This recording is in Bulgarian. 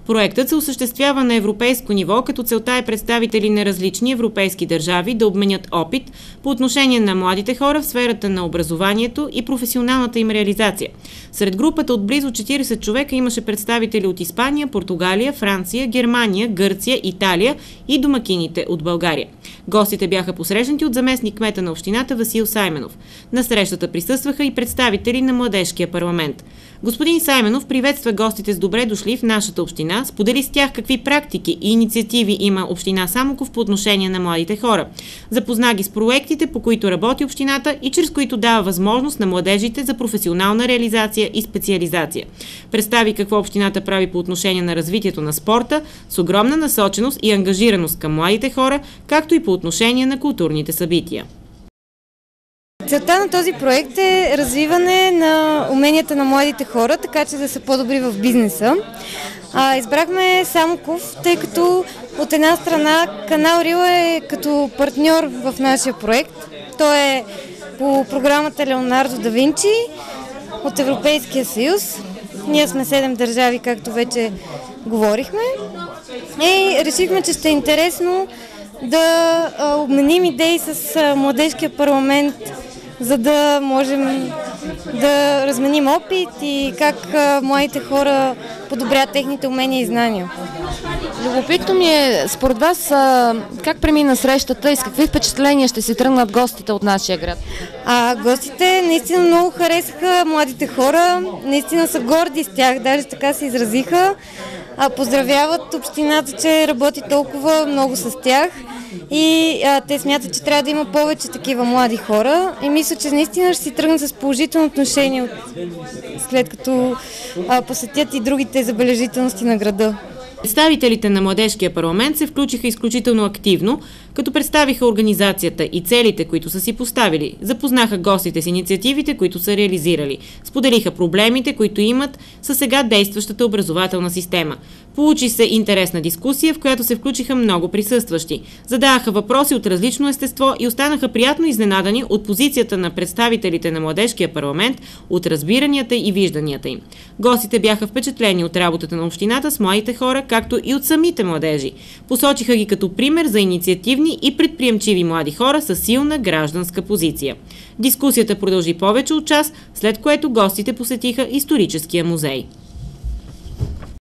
Проектът се осъществява на европейско ниво, като целта е представители на различни европейски държави да обменят опит по отношение на младите хора в сферата на образованието и професионалната им реализация. Сред групата от близо 40 човека имаше представители от Испания, Португалия, Франция, Германия, Гърция, Италия и домакините от България. Гостите бяха посрещнати от заместник-кмета на общината Васил Сайменов. На срещата присъстваха и представители на Младежкия парламент. Господин Сайменов приветства гостите с добре дошли в нашата община, сподели с тях какви практики и инициативи има община Самоков по отношение на младите хора. Запозна ги с проектите, по които работи общината и чрез които дава възможност на младежите за професионална реализация и специализация. Представи какво общината прави по отношение на развитието на спорта с огромна насоченост и ангажираност към младите хора, както и по отношение на културните събития. Целта на този проект е развиване на уменията на младите хора, така че да са по-добри в бизнеса. Избрахме Самоков, тъй като от една страна канал Рил е като партньор в нашия проект. Той е по програмата Леонардо да Винчи от Европейския съюз. Ние сме 7 държави, както вече говорихме. И решихме, че ще е интересно да обменим идеи с Младежкия парламент, за да можем да разменим опит и как младите хора подобрят техните умения и знания. Любопитно ми е, според вас, как премина срещата и с какви впечатления ще си тръгнат гостите от нашия град? Гостите наистина много харесаха младите хора, наистина са горди с тях, даже така се изразиха. Поздравяват общината, че работи толкова много с тях и те смятат, че трябва да има повече такива млади хора и мисля, че наистина ще си тръгнат с положително отношение след като посетят и другите забележителности на града. Представителите на Младежкия парламент се включиха изключително активно, като представиха организацията и целите, които са си поставили, запознаха гостите с инициативите, които са реализирали, споделиха проблемите, които имат със сега действащата образователна система. Получи се интересна дискусия, в която се включиха много присъстващи. Задаваха въпроси от различно естество и останаха приятно изненадани от позицията на представителите на Младежкия парламент, от разбиранията и вижданията им. Гостите бяха впечатлени от работата на общината с младите хора, както и от самите младежи. Посочиха ги като пример за инициативни и предприемчиви млади хора с силна гражданска позиция. Дискусията продължи повече от час, след което гостите посетиха историческия музей.